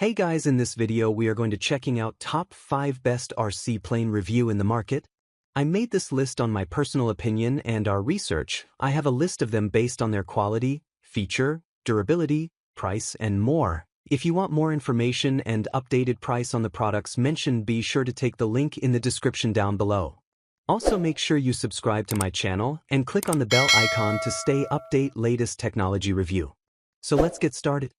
Hey guys, in this video we are going to checking out top 5 best RC plane review in the market. I made this list on my personal opinion and our research. I have a list of them based on their quality, feature, durability, price and more. If you want more information and updated price on the products mentioned, be sure to take the link in the description down below. Also make sure you subscribe to my channel and click on the bell icon to stay update latest technology review. So let's get started.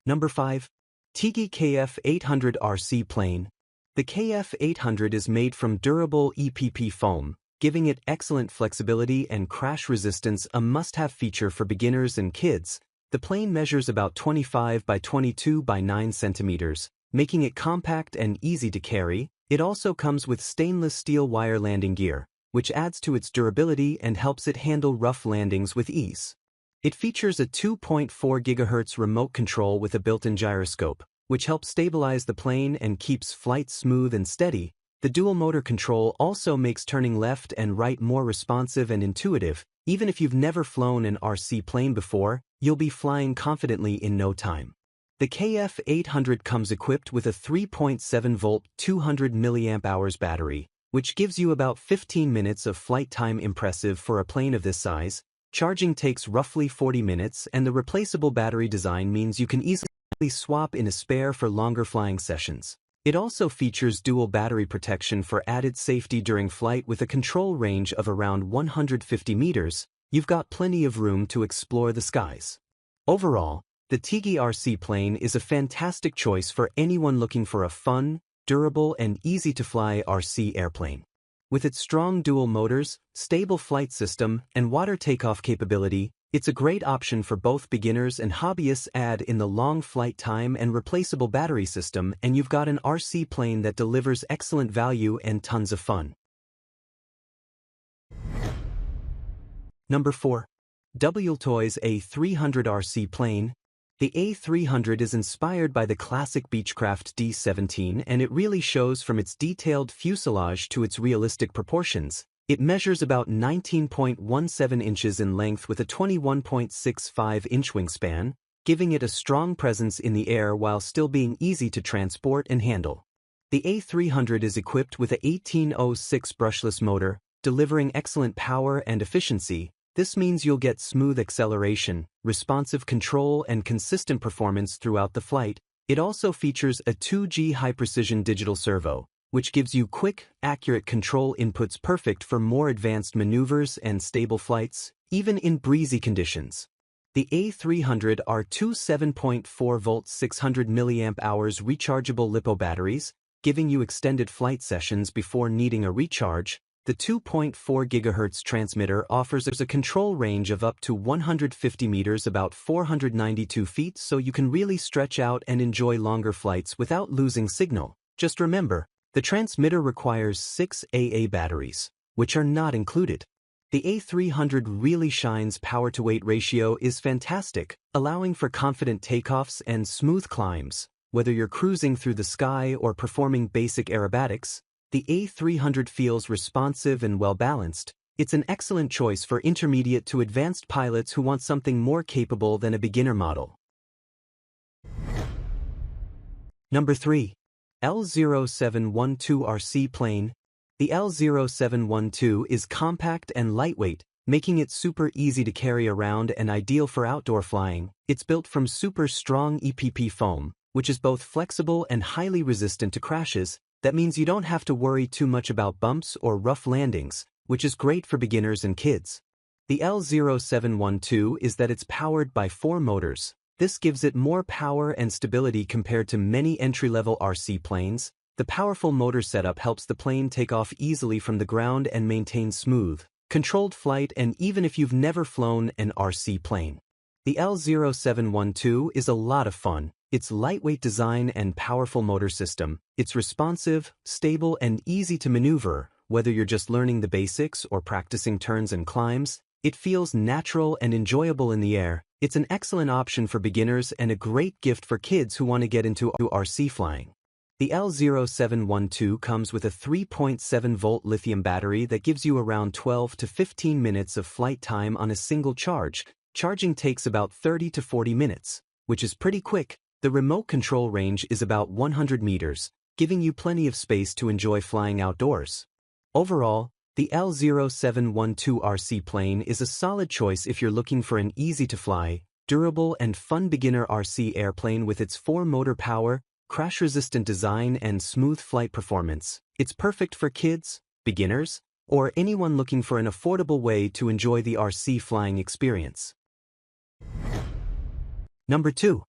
Number 5. Tigi KF800 RC Plane. The KF800 is made from durable EPP foam, giving it excellent flexibility and crash resistance, a must-have feature for beginners and kids. The plane measures about 25 by 22 by 9 centimeters, making it compact and easy to carry. It also comes with stainless steel wire landing gear, which adds to its durability and helps it handle rough landings with ease. It features a 2.4 GHz remote control with a built-in gyroscope, which helps stabilize the plane and keeps flight smooth and steady. The dual motor control also makes turning left and right more responsive and intuitive. Even if you've never flown an RC plane before, you'll be flying confidently in no time. The KF800 comes equipped with a 3.7-volt 200 mAh battery, which gives you about 15 minutes of flight time, impressive for a plane of this size. Charging takes roughly 40 minutes, and the replaceable battery design means you can easily swap in a spare for longer flying sessions. It also features dual battery protection for added safety during flight. With a control range of around 150 meters, you've got plenty of room to explore the skies. Overall, the Tigi RC Plane is a fantastic choice for anyone looking for a fun, durable and easy-to-fly RC airplane. With its strong dual motors, stable flight system, and water takeoff capability, it's a great option for both beginners and hobbyists. Add in the long flight time and replaceable battery system, and you've got an RC plane that delivers excellent value and tons of fun. Number 4. Wtoys A300 RC Plane. The A300 is inspired by the classic Beechcraft D17, and it really shows from its detailed fuselage to its realistic proportions. It measures about 19.17 inches in length with a 21.65-inch wingspan, giving it a strong presence in the air while still being easy to transport and handle. The A300 is equipped with a 1806 brushless motor, delivering excellent power and efficiency. This means you'll get smooth acceleration, responsive control and consistent performance throughout the flight. It also features a 2G high-precision digital servo, which gives you quick, accurate control inputs, perfect for more advanced maneuvers and stable flights, even in breezy conditions. The A300 are two 7.4-volt 600 mAh rechargeable LiPo batteries, giving you extended flight sessions before needing a recharge. The 2.4 GHz transmitter offers a control range of up to 150 meters, about 492 feet, so you can really stretch out and enjoy longer flights without losing signal. Just remember, the transmitter requires 6 AA batteries, which are not included. The A300 really shines. Power-to-weight ratio is fantastic, allowing for confident takeoffs and smooth climbs. Whether you're cruising through the sky or performing basic aerobatics, the A300 feels responsive and well-balanced. It's an excellent choice for intermediate to advanced pilots who want something more capable than a beginner model. Number 3. L0712 RC Plane. The L0712 is compact and lightweight, making it super easy to carry around and ideal for outdoor flying. It's built from super strong EPP foam, which is both flexible and highly resistant to crashes. That means you don't have to worry too much about bumps or rough landings, which is great for beginners and kids. The L0712 is that it's powered by 4 motors. This gives it more power and stability compared to many entry-level RC planes. The powerful motor setup helps the plane take off easily from the ground and maintain smooth, controlled flight, and even if you've never flown an RC plane. The L0712 is a lot of fun. Its lightweight design and powerful motor system, it's responsive, stable, and easy to maneuver. Whether you're just learning the basics or practicing turns and climbs, it feels natural and enjoyable in the air. It's an excellent option for beginners and a great gift for kids who want to get into RC flying. The L0712 comes with a 3.7-volt lithium battery that gives you around 12 to 15 minutes of flight time on a single charge. Charging takes about 30 to 40 minutes. which is pretty quick. The remote control range is about 100 meters, giving you plenty of space to enjoy flying outdoors. Overall, the L0712 RC Plane is a solid choice if you're looking for an easy-to-fly, durable and fun beginner RC airplane with its 4-motor power, crash-resistant design and smooth flight performance. It's perfect for kids, beginners, or anyone looking for an affordable way to enjoy the RC flying experience. Number 2.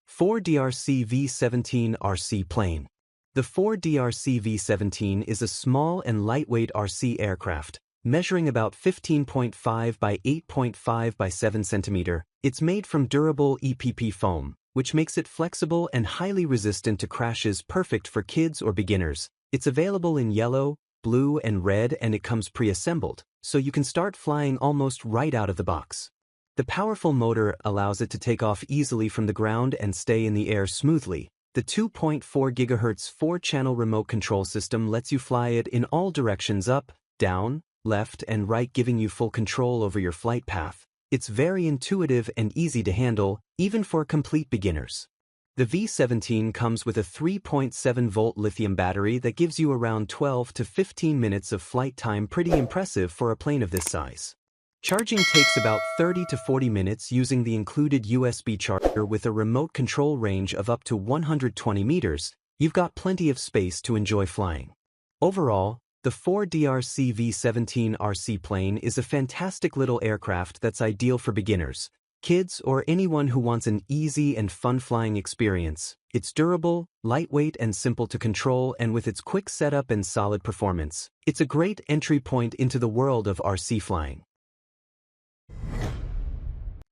4DRC V17 RC Plane. The 4DRC V17 is a small and lightweight RC aircraft, measuring about 15.5 by 8.5 by 7 cm. It's made from durable EPP foam, which makes it flexible and highly resistant to crashes, perfect for kids or beginners. It's available in yellow, blue and red, and it comes pre-assembled, so you can start flying almost right out of the box. The powerful motor allows it to take off easily from the ground and stay in the air smoothly. The 2.4 GHz 4-channel remote control system lets you fly it in all directions, up, down, left and right, giving you full control over your flight path. It's very intuitive and easy to handle, even for complete beginners. The V17 comes with a 3.7-volt lithium battery that gives you around 12 to 15 minutes of flight time, pretty impressive for a plane of this size. Charging takes about 30 to 40 minutes using the included USB charger. With a remote control range of up to 120 meters, you've got plenty of space to enjoy flying. Overall, the 4DRC V17 RC Plane is a fantastic little aircraft that's ideal for beginners, kids or anyone who wants an easy and fun flying experience. It's durable, lightweight and simple to control, and with its quick setup and solid performance, it's a great entry point into the world of RC flying.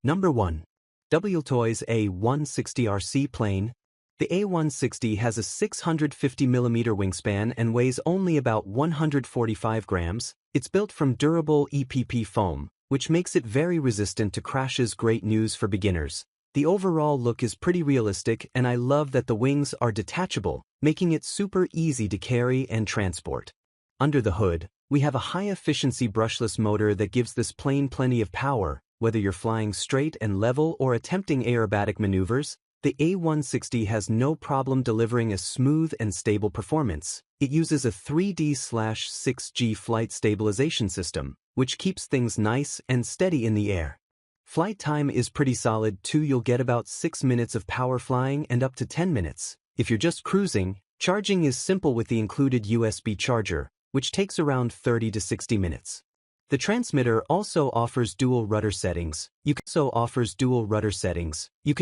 Number 1. Wtoys A160 RC Plane. The A160 has a 650mm wingspan and weighs only about 145 grams. It's built from durable EPP foam, which makes it very resistant to crashes. Great news for beginners. The overall look is pretty realistic, and I love that the wings are detachable, making it super easy to carry and transport. Under the hood, we have a high-efficiency brushless motor that gives this plane plenty of power. Whether you're flying straight and level or attempting aerobatic maneuvers, the A160 has no problem delivering a smooth and stable performance. It uses a 3D/6G flight stabilization system, which keeps things nice and steady in the air. Flight time is pretty solid too. You'll get about 6 minutes of power flying and up to 10 minutes. If you're just cruising, charging is simple with the included USB charger, which takes around 30 to 60 minutes. The transmitter also offers dual rudder settings. You can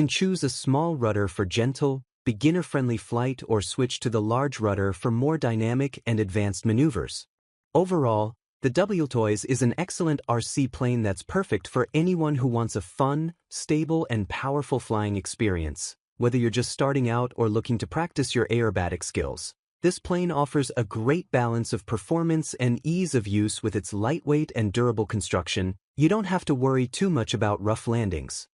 choose a small rudder for gentle, beginner-friendly flight or switch to the large rudder for more dynamic and advanced maneuvers. Overall, the Wtoys is an excellent RC plane that's perfect for anyone who wants a fun, stable and powerful flying experience. Whether you're just starting out or looking to practice your aerobatic skills, this plane offers a great balance of performance and ease of use. With its lightweight and durable construction, you don't have to worry too much about rough landings.